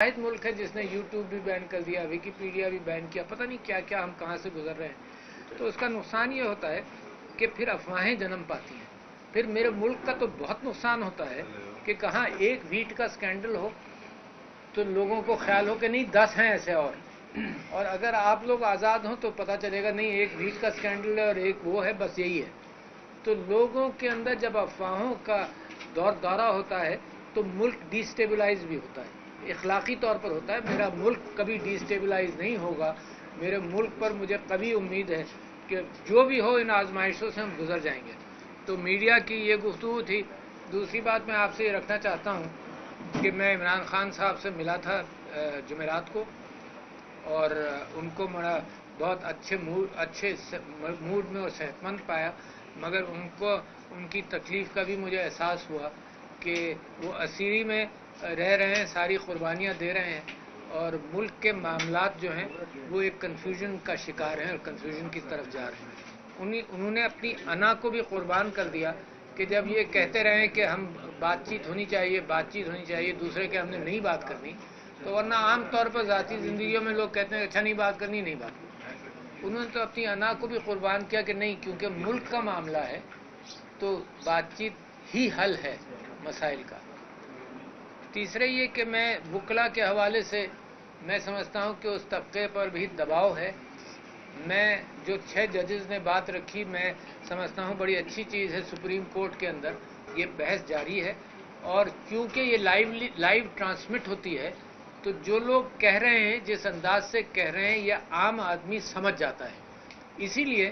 वाहिद मुल्क है जिसने यूट्यूब भी बैन कर दिया, विकीपीडिया भी बैन किया, पता नहीं क्या क्या हम कहाँ से गुजर रहे हैं। तो उसका नुकसान ये होता है कि फिर अफवाहें जन्म पाती हैं। फिर मेरे मुल्क का तो बहुत नुकसान होता है कि कहाँ एक वीट का स्कैंडल हो तो लोगों को ख्याल हो कि नहीं 10 हैं ऐसे और अगर आप लोग आज़ाद हों तो पता चलेगा नहीं एक वीट का स्कैंडल है और एक वो है, बस यही है। तो लोगों के अंदर जब अफवाहों का दौरा होता है तो मुल्क डिस्टेबलाइज भी होता है, इखलाकी तौर पर होता है। मेरा मुल्क कभी डिस्टेबलाइज नहीं होगा। मेरे मुल्क पर मुझे कभी उम्मीद है कि जो भी हो इन आजमाइशों से हम गुजर जाएंगे। तो मीडिया की ये गुफ्तगू थी। दूसरी बात मैं आपसे ये रखना चाहता हूँ कि मैं इमरान खान साहब से मिला था जुमेरात को, और उनको बड़ा बहुत अच्छे मूड में और सेहतमंद पाया, मगर उनकी तकलीफ़ का भी मुझे एहसास हुआ कि वो असीरी में रह रहे हैं, सारी कुर्बानियाँ दे रहे हैं और मुल्क के मामलात जो हैं वो एक कन्फ्यूजन का शिकार हैं और कन्फ्यूजन की तरफ जा रहे हैं। उन्होंने अपनी अना को भी कुर्बान कर दिया कि जब ये कहते रहे कि हम बातचीत होनी चाहिए, दूसरे के हमने नहीं बात करनी, तो वरना आम तौर पर ज़ाती ज़िंदगियों में लोग कहते हैं अच्छा नहीं बात करनी, नहीं बात करनी। उन्होंने तो अपनी अना को भी कुर्बान किया कि नहीं, क्योंकि मुल्क का मामला है तो बातचीत ही हल है मसाइल का। तीसरे ये कि मैं वकला के हवाले से मैं समझता हूँ कि उस तबके पर भी दबाव है। मैं जो 6 जजेस ने बात रखी, मैं समझता हूँ बड़ी अच्छी चीज़ है। सुप्रीम कोर्ट के अंदर ये बहस जारी है और क्योंकि ये लाइव ट्रांसमिट होती है तो जो लोग कह रहे हैं, जिस अंदाज से कह रहे हैं, यह आम आदमी समझ जाता है। इसीलिए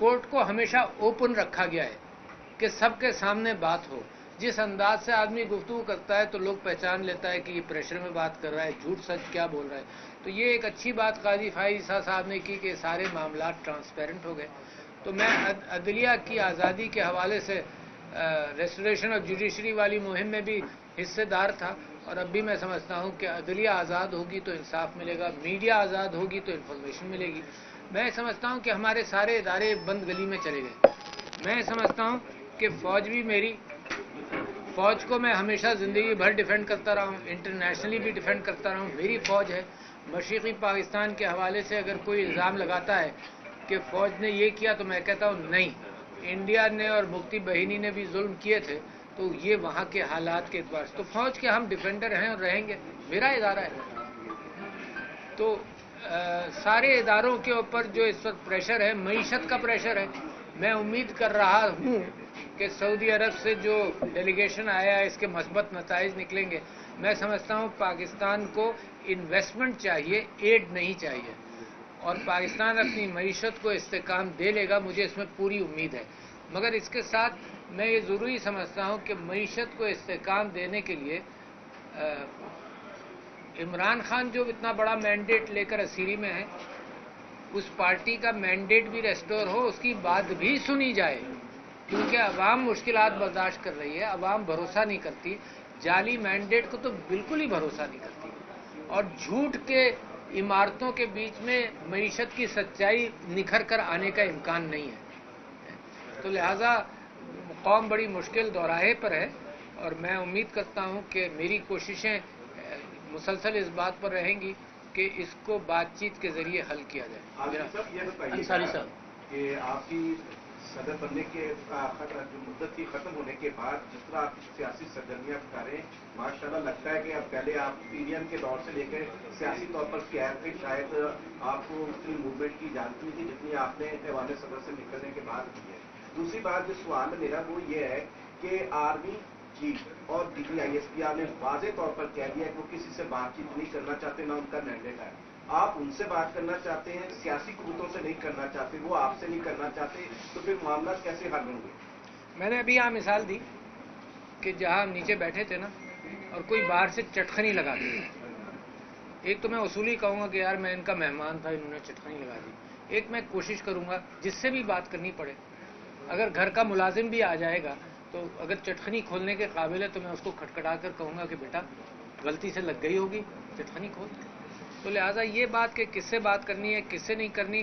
कोर्ट को हमेशा ओपन रखा गया है कि सबके सामने बात हो। जिस अंदाज से आदमी गुफ्तगू करता है तो लोग पहचान लेता है कि ये प्रेशर में बात कर रहा है, झूठ सच क्या बोल रहा है। तो ये एक अच्छी बात काजी फाइज ईसा साहब ने की कि सारे मामला ट्रांसपेरेंट हो गए। तो मैं अदलिया की आज़ादी के हवाले से रेस्टोरेशन ऑफ जुडिशरी वाली मुहिम में भी हिस्सेदार था और अब भी मैं समझता हूँ कि अदलिया आज़ाद होगी तो इंसाफ मिलेगा, मीडिया आज़ाद होगी तो इन्फॉर्मेशन मिलेगी। मैं समझता हूँ कि हमारे सारे इदारे बंद गली में चले गए। मैं समझता हूँ कि फ़ौज को मैं हमेशा ज़िंदगी भर डिफेंड करता रहा हूँ, इंटरनेशनली भी डिफेंड करता रहा हूँ। मेरी फ़ौज है। मशरक़ी पाकिस्तान के हवाले से अगर कोई इल्ज़ाम लगाता है कि फ़ौज ने ये किया तो मैं कहता हूँ नहीं, इंडिया ने और मुफ्ती बहिनी ने भी जुल्म किए थे, तो ये वहाँ के हालात के एतबार से तो फ़ौज के हम डिफेंडर हैं और रहेंगे। मेरा इदारा है। तो सारे इदारों के ऊपर जो इस वक्त प्रेशर है, मईशत का प्रेशर है। मैं उम्मीद कर रहा हूँ कि सऊदी अरब से जो डेलीगेशन आया है इसके मस्बत नताइज निकलेंगे। मैं समझता हूँ पाकिस्तान को इन्वेस्टमेंट चाहिए, एड नहीं चाहिए, और पाकिस्तान अपनी मईशत को इस्तेकाम दे लेगा, मुझे इसमें पूरी उम्मीद है। मगर इसके साथ मैं ये ज़रूरी समझता हूँ कि मईशत को इस्तेकाम देने के लिए इमरान खान जो इतना बड़ा मैंडेट लेकर असीरी में है, उस पार्टी का मैंडेट भी रेस्टोर हो, उसकी बात भी सुनी जाए, क्योंकि अवाम मुश्किलात बर्दाश्त कर रही है, अवाम भरोसा नहीं करती। जाली मैंडेट को तो बिल्कुल ही भरोसा नहीं करती, और झूठ के इमारतों के बीच में मईशत की सच्चाई निखर कर आने का इम्कान नहीं है। तो लिहाजा कौम बड़ी मुश्किल दौराहे पर है और मैं उम्मीद करता हूँ कि मेरी कोशिशें मुसलसल इस बात पर रहेंगी कि इसको बातचीत के जरिए हल किया जाए। अंसारी साहब कि आपकी सदर बनने के मुद्दत की खत्म होने के बाद जिस तरह आप सियासी सरगर्मियां करें, माशाल्लाह लगता है कि अब पहले आप पीडीएम के दौर से लेकर सियासी तौर पर कैद थे, शायद आपको उतनी मूवमेंट की जानती थी जितनी आपने ऐवान सदर से निकलने के बाद की है। दूसरी बात जो सवाल है मेरा वो ये है कि आर्मी चीफ और DGISPR ने वाजे तौर पर कह दिया कि वो किसी से बातचीत नहीं करना चाहते, ना उनका मैंडेट है। आप उनसे बात करना चाहते हैं, सियासी कुतों से नहीं करना चाहते, वो आपसे नहीं करना चाहते, तो फिर मामला कैसे हल होंगे? मैंने अभी यहाँ मिसाल दी कि जहाँ हम नीचे बैठे थे ना, और कोई बाहर से चटखनी लगा दी। एक तो मैं उसूली कहूँगा कि यार मैं इनका मेहमान था, इन्होंने चटखनी लगा दी। एक मैं कोशिश करूँगा जिससे भी बात करनी पड़े, अगर घर का मुलाजिम भी आ जाएगा तो अगर चटखनी खोलने के काबिल है तो मैं उसको खटखटा कर कहूँगा कि बेटा गलती से लग गई होगी, चटखनी खोल। तो लिहाजा ये बात कि किससे बात करनी है किससे नहीं करनी,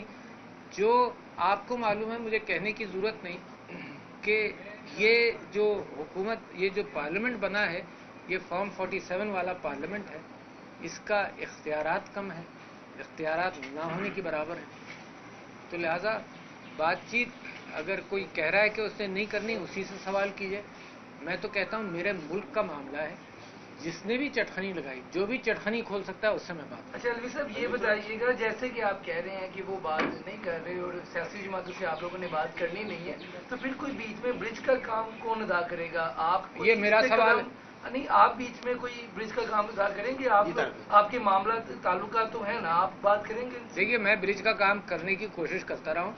जो आपको मालूम है, मुझे कहने की ज़रूरत नहीं कि ये जो हुकूमत, ये जो पार्लियामेंट बना है, ये फॉर्म 47 वाला पार्लियामेंट है اس کا اختیارات کم ہے، اختیارات نہ ہونے کی برابر ہے. تو لہٰذا بات چیت اگر کوئی کہہ رہا ہے کہ اس نے نہیں کرنی، اسی سے سوال کیجیے. میں تو کہتا ہوں میرے ملک کا معاملہ ہے، جس نے بھی چٹخنی لگائی، جو بھی چٹخنی کھول سکتا ہے اس سے میں بات کروں. اچھا الوی صاحب یہ بتائیے گا، جیسے کہ آپ کہہ رہے ہیں کہ وہ بات نہیں کر رہے اور سیاسی جماعتوں سے آپ لوگوں نے بات کرنی نہیں ہے، تو پھر کوئی بیچ میں برج کا کام کون ادا کرے گا؟ آپ یہ میرا سوال ہے. نہیں، آپ بیچ میں کوئی برج کا کام ادا کریں گے؟ آپ کے معاملات تعلقات تو ہیں نا، آپ بات کریں گے؟ دیکھیے میں برج کا کام کرنے کی کوشش کرتا رہا ہوں،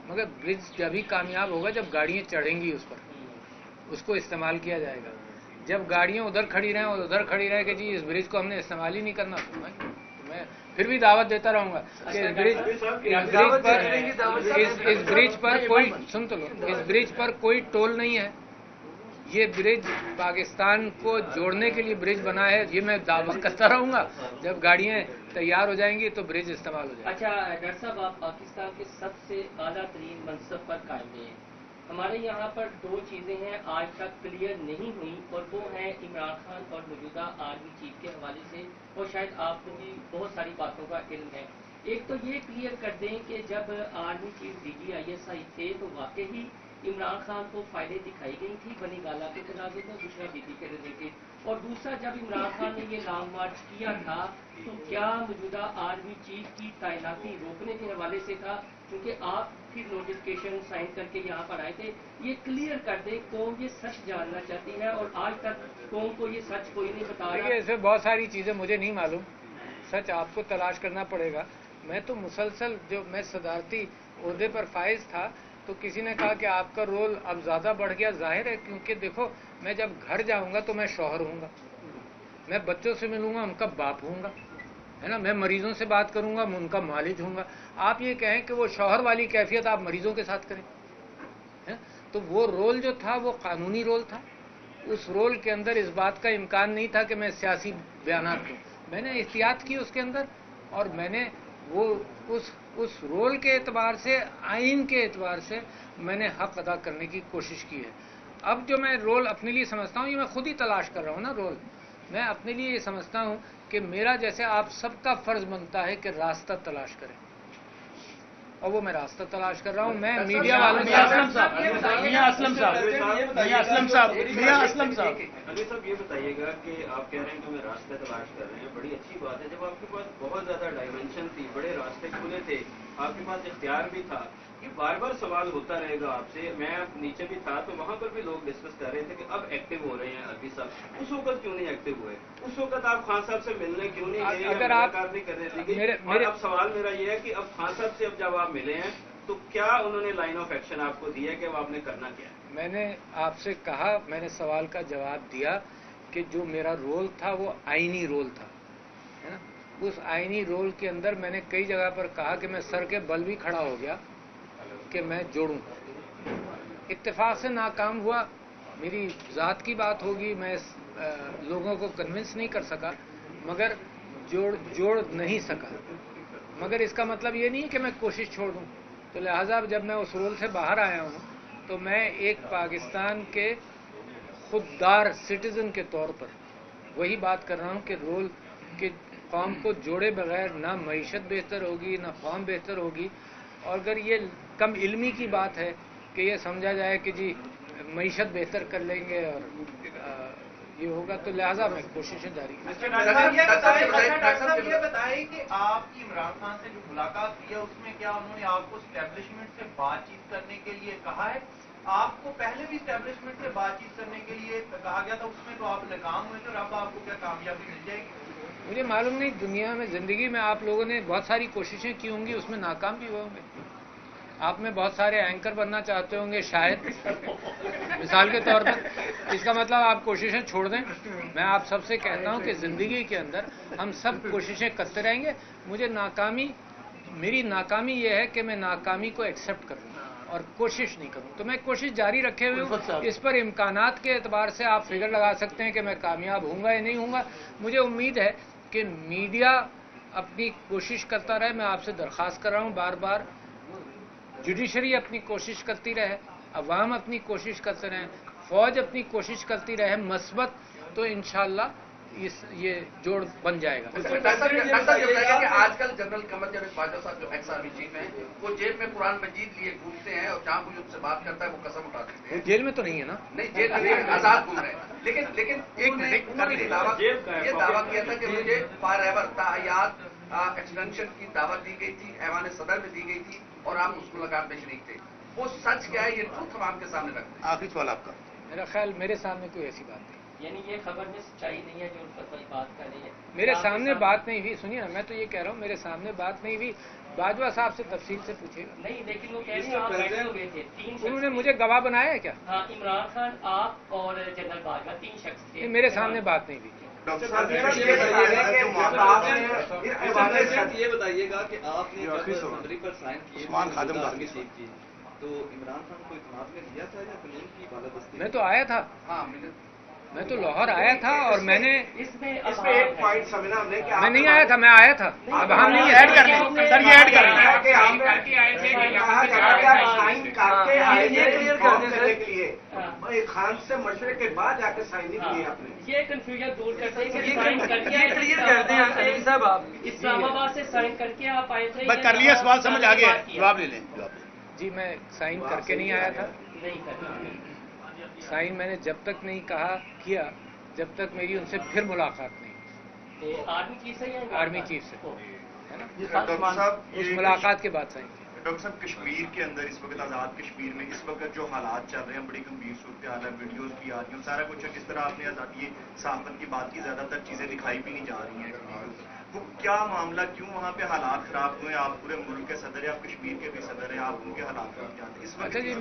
مگر برج جب ہی کامیاب ہوگا جب گاڑیاں چڑھیں گی اس پر، اس کو استعمال کیا جائے گا. جب گاڑیاں ادھر کھڑی رہیں اور ادھر کھڑی رہیں کہ جی اس برج کو ہم نے استعمال ہی نہیں کرنا، تو میں پھر بھی دعوت دیتا رہوں گا کہ اس برج پر کوئی سن تو لو، اس برج پر کوئی ٹول نہیں ہے. یہ برج پاکستان کو جوڑنے کے لیے برج بنا ہے، یہ میں دعوت کرتا رہوں گا. جب گاڑیاں تیار ہو جائیں گی تو برج استعمال ہو جائے گا. اچھا ڈاکٹر صاحب، آپ پاکستان کے سب سے اعلیٰ ترین منصب پر قائم ہیں. ہمارے یہاں پر دو چیزیں ہیں آج تک کلیئر نہیں ہوئی، اور وہ ہیں عمران خان اور موجودہ آرمی چیف کے حوالے سے، اور شاید آپ کو بھی بہت ساری باتوں کا علم ہے. ایک تو یہ کلیئر کر دیں کہ جب آرمی چیف DGISI تھے تو واقعی عمران خان کو فائدے دکھائی گئی تھی بنی گالا کے تنازع میں، دوسرا بی پی کے ریلیٹڈ. اور دوسرا، جب عمران خان نے یہ لانگ مارچ کیا تھا تو کیا موجودہ آرمی چیف کی تعیناتی روکنے کے حوالے سے تھا؟ کیونکہ آپ پھر نوٹیفکیشن سائن کر کے یہاں پر آئے تھے. یہ کلیئر کر دیں، قوم یہ سچ جاننا چاہتی ہے اور آج تک قوم کو یہ سچ کوئی نہیں بتا رہا. دیکھیے اس میں بہت ساری چیزیں مجھے نہیں معلوم، سچ آپ کو تلاش کرنا پڑے گا. میں تو مسلسل، جو میں صدارتی عہدے پر فائز تھا تو کسی نے کہا کہ آپ کا رول اب زیادہ بڑھ گیا. ظاہر ہے، کیونکہ دیکھو میں جب گھر جاؤں گا تو میں شوہر ہوں گا، میں بچوں سے ملوں گا ان کا باپ ہوں گا، ہے نا. میں مریضوں سے بات کروں گا میں ان کا معالج ہوں گا. آپ یہ کہیں کہ وہ شوہر والی کیفیت آپ مریضوں کے ساتھ کریں، تو وہ رول جو تھا وہ قانونی رول تھا. اس رول کے اندر اس بات کا امکان نہیں تھا کہ میں سیاسی بیانات دوں. میں نے احتیاط کی اس کے اندر، اور میں نے وہ اس رول کے اعتبار سے، آئین کے اعتبار سے میں نے حق ادا کرنے کی کوشش کی ہے. اب جو میں رول اپنے لیے سمجھتا ہوں، یہ میں خود ہی تلاش کر رہا ہوں نا رول. میں اپنے لیے یہ سمجھتا ہوں کہ میرا جیسے آپ سب کا فرض بنتا ہے کہ راستہ تلاش کریں، اور وہ میں راستہ تلاش کر رہا ہوں. میں میڈیا والوں سے علی صاحب یہ بتائیے گا کہ آپ کہہ رہے ہیں کہ میں راستے تلاش کر رہے ہیں، بڑی اچھی بات ہے. جب آپ کے پاس بہت زیادہ ڈائمینشن تھی، بڑے راستے کھلے تھے، آپ کے پاس اختیار بھی تھا، یہ بار بار سوال ہوتا رہے گا آپ سے. میں نیچے بھی تھا تو وہاں پر بھی لوگ ڈسکس کر رہے تھے کہ اب ایکٹیو ہو رہے ہیں الوی صاحب. اس وقت کیوں نہیں ایکٹیو ہوئے؟ اس وقت آپ خان صاحب سے ملنے کیوں نہیں گئے؟ اگر آپ ملاقات نہیں کرنے دیجیے. اور اب سوال میرا یہ ہے کہ اب خان صاحب سے اب جب آپ ملے ہیں تو کیا انہوں نے لائن آف ایکشن آپ کو دی ہے کہ اب آپ نے کرنا کیا ہے؟ میں نے آپ سے کہا، میں نے سوال کا جواب دیا کہ جو میرا رول تھا وہ آئینی رول تھا، ہے نا. اس آئینی رول کے اندر میں نے کئی جگہ پر کہا کہ میں سر کے بل بھی کھڑا ہو گیا کہ میں جوڑوں. اتفاق سے ناکام ہوا، میری ذات کی بات ہوگی، میں لوگوں کو کنونس نہیں کر سکا، مگر جوڑ نہیں سکا. مگر اس کا مطلب یہ نہیں کہ میں کوشش چھوڑ دوں. تو لہٰذا جب میں اس رول سے باہر آیا ہوں تو میں ایک پاکستان کے خوددار سٹیزن کے طور پر وہی بات کر رہا ہوں کہ رول کہ قوم کو جوڑے بغیر نہ معیشت بہتر ہوگی نہ قوم بہتر ہوگی. اور اگر یہ کم علمی کی بات ہے کہ یہ سمجھا جائے کہ جی معیشت بہتر کر لیں گے اور یہ ہوگا، تو لہٰذا میں کوششیں جاری ہیں. ڈاکٹر صاحب یہ بتائیں کہ آپ کی عمران خان سے جو ملاقات ہوئی ہے اس میں کیا انہوں نے آپ کو اسٹیبلشمنٹ سے بات چیت کرنے کے لیے کہا ہے؟ آپ کو پہلے بھی اسٹیبلشمنٹ سے بات چیت کرنے کے لیے کہا گیا تھا، اس میں تو آپ ناکام ہوئے تھے، اور اب آپ کو کیا کامیابی مل جائے گی؟ مجھے معلوم نہیں، دنیا میں زندگی میں آپ لوگوں نے بہت ساری کوششیں کی ہوں گی، اس میں ناکام بھی ہوئے ہوں گے. آپ میں بہت سارے اینکر بننا چاہتے ہوں گے شاید، مثال کے طور پر. اس کا مطلب آپ کوششیں چھوڑ دیں. میں آپ سب سے کہتا ہوں کہ زندگی کے اندر ہم سب کوششیں کرتے رہیں گے. میری ناکامی یہ ہے کہ میں ناکامی کو ایکسیپٹ کروں اور کوشش نہیں کروں. تو میں کوشش جاری رکھے ہوئے ہوں. اس پر امکانات کے اعتبار سے آپ فگر لگا سکتے ہیں کہ میں کامیاب ہوں گا یا نہیں ہوں گا. مجھے امید ہے کہ میڈیا اپنی کوشش کرتا رہے. میں آپ سے درخواست کر رہا ہوں بار بار، جوڈیشری اپنی کوشش کرتی رہے، عوام اپنی کوشش کرتے رہیں، فوج اپنی کوشش کرتی رہے مثبت، تو انشاءاللہ ये जोड़ बन जाएगा। आजकल जनरल कमर जावेद बाजवा साहब जो एक्स आर्मी चीफ हैं, वो जेल में कुरान मजीद लिए घूमते हैं और जहाँ कोई उनसे बात करता है वो कसम उठा देते हैं। जेल में तो नहीं है ना? नहीं, जेल में आजाद घूम रहे हैं, लेकिन उन्होंने ये दावा किया था कि मुझे फॉर एवर तायात एक्सटेंशन की दावत दी गई थी, ऐवान सदर में दी गई थी और आप उस मुलाकात में शरीक थे। वो सच क्या है, ये ट्रूथ हम आपके सामने रखते हैं। आखिरी सवाल आपका। मेरा ख्याल मेरे सामने कोई ऐसी बात नहीं, यानी ये खबर में सच्चाई नहीं है जो उन पर बात कर रही है। मेरे सामने बात नहीं हुई। सुनिए ना, मैं तो ये कह रहा हूँ मेरे सामने बात नहीं हुई। बाजवा साहब से तफसील से पूछिएगा। नहीं, लेकिन वो कह रहे हैं आप बैठे हुए थे, 3 शख्स उन्होंने थे। मुझे गवाह बनाया है क्या? हाँ, इमरान खान, आप और जनरल बाजवा 3 शख्स थे। मेरे सामने बात नहीं हुई। डॉक्टर साहब ये बताइएगा कि आपने जनवरी पर साइन किए उस्मान खादिम आर्मी चीफ की, तो इमरान खान को इत्मीनान में लिया था या कानून की बालादस्ती? मैं तो आया था, हाँ, मैं तो लाहौर आया था और मैंने इसमें एक पॉइंट समझना हमने कि मैं नहीं आया था, मैं आया था। अब हम नहीं ऐड कर लें सर, ये ऐड कर लें। साइन करके आए के लिए खान से मशवरे के बाद जाकर साइन नहीं किए आपने। ये कंफ्यूजन दूर करते हैं कि साइन करके ये क्लियर कर दें अली साहब आप। इस्लामाबाद से साइन करके आप आए थे। बस कर लिया, सवाल समझ आ गया, जवाब ले लें। जी, मैं साइन करके नहीं आया था। नहीं करना। साइन मैंने जब तक नहीं किया जब तक मेरी उनसे फिर मुलाकात नहीं। आर्मी चीफ से या आर्मी चीफ से, है ना? डॉक्टर साहब, उस मुलाकात के बाद साइन किया। डॉक्टर साहब, कश्मीर के अंदर इस वक्त आज़ाद कश्मीर में इस वक्त जो हालात चल रहे हैं, बड़ी गंभीर सूरत हाल है, वीडियोस भी आ रही हैं, सारा कुछ है। जिस तरह आपने आज़ादी सहाफ़त की बात की, ज़्यादातर चीज़ें दिखाई भी नहीं जा रही हैं। वो क्या मामला, क्यों वहाँ पे हालात खराब हुए? आप पूरे मुल्क के सदर हैं, आप कश्मीर के भी सदर हैं, आप उनके हालात को जानते हैं। इस वक्त अच्छा जी,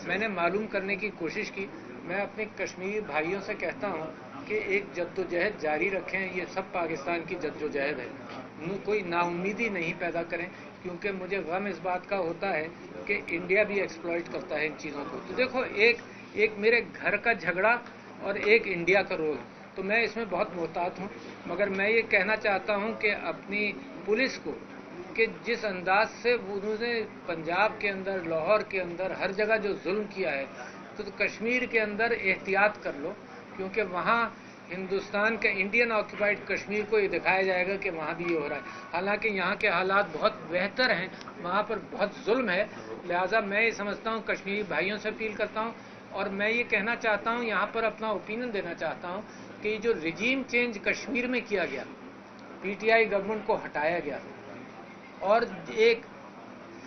मैंने मालूम करने की कोशिश की। मैं अपने कश्मीरी भाइयों से कहता हूँ कि एक जद्दोजहद जारी रखें। ये सब पाकिस्तान की जद्दोजहद है, कोई नाउम्मीदी नहीं पैदा करें, क्योंकि मुझे गम इस बात का होता है कि इंडिया भी एक्सप्लॉइट करता है इन चीज़ों को। तो देखो, एक मेरे घर का झगड़ा और एक इंडिया का रोल, तो मैं इसमें बहुत मोहतात हूँ। मगर मैं ये कहना चाहता हूँ कि अपनी पुलिस को कि जिस अंदाज से उन्होंने पंजाब के अंदर, लाहौर के अंदर, हर जगह जो जुल्म किया है, तो कश्मीर के अंदर एहतियात कर लो, क्योंकि वहाँ हिंदुस्तान के इंडियन ऑक्यूपाइड कश्मीर को ये दिखाया जाएगा कि वहाँ भी ये हो रहा है। हालांकि यहाँ के हालात बहुत बेहतर हैं, वहाँ पर बहुत जुल्म है। लिहाजा मैं ये समझता हूँ, कश्मीरी भाइयों से अपील करता हूँ और मैं ये कहना चाहता हूँ, यहाँ पर अपना ओपिनियन देना चाहता हूँ कि जो रिजीम चेंज कश्मीर में किया गया, पीटीआई गवर्नमेंट को हटाया गया और एक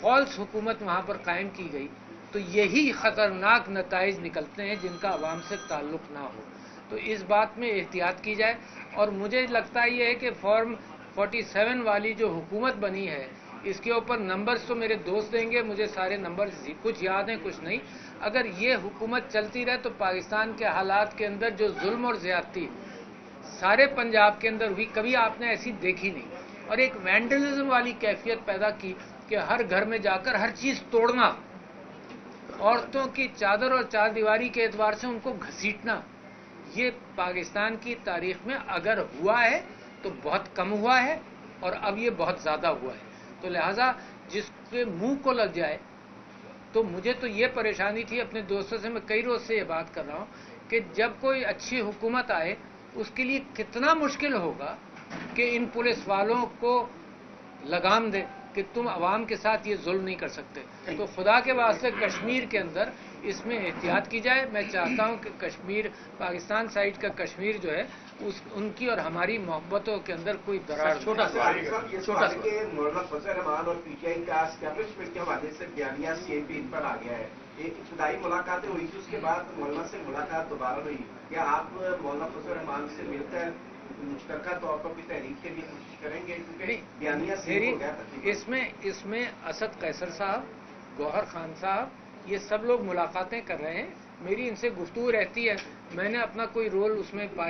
फॉल्स हुकूमत वहाँ पर कायम की गई, तो यही खतरनाक नताइज निकलते हैं जिनका आवाम से ताल्लुक ना हो। तो इस बात में एहतियात की जाए। और मुझे लगता ये है कि फॉर्म 47 वाली जो हुकूमत बनी है, इसके ऊपर नंबर्स तो मेरे दोस्त देंगे, मुझे सारे नंबर्स कुछ याद हैं कुछ नहीं। अगर ये हुकूमत चलती रहे तो पाकिस्तान के हालात के अंदर जो जुल्म और ज्यादती सारे पंजाब के अंदर हुई, कभी आपने ऐसी देखी नहीं। और एक वैंडलिज्म वाली कैफियत पैदा की कि हर घर में जाकर हर चीज़ तोड़ना, औरतों की चादर और चार दीवारी के एतबार से उनको घसीटना, ये पाकिस्तान की तारीख में अगर हुआ है तो बहुत कम हुआ है और अब ये बहुत ज़्यादा हुआ है। तो लिहाजा जिसके मुंह को लग जाए, तो मुझे तो ये परेशानी थी, अपने दोस्तों से मैं कई रोज़ से ये बात कर रहा हूँ कि जब कोई अच्छी हुकूमत आए उसके लिए कितना मुश्किल होगा कि इन पुलिस वालों को लगाम दे कि तुम आवाम के साथ ये जुल्म नहीं कर सकते। तो खुदा के वास्ते कश्मीर के अंदर इसमें एहतियात की जाए। मैं चाहता हूँ कि कश्मीर, पाकिस्तान साइड का कश्मीर जो है, उनकी और हमारी मोहब्बतों के अंदर कोई दरार। छोटा सा मौलाना फजल रहमान और पीटीआई का एस्टैब्लिशमेंट के हवाले से बयानिया सीएपी इन पर आ गया है। एक इब्तदाई मुलाकातें हुई थी, उसके बाद मौलाना से मुलाकात दोबारा हुई। क्या आप मौलाना फजल रहमान से मिलकर मुश्तरका तौर पर कोई तहरीक के लिए कोशिश करेंगे? क्योंकि बयानिया सीएपी हो गया था। इसमें असद कैसर साहब, गौहर खान साहब, ये सब लोग मुलाकातें कर रहे हैं। मेरी इनसे गुफ्तगू रहती है, मैंने अपना कोई रोल उसमें पाया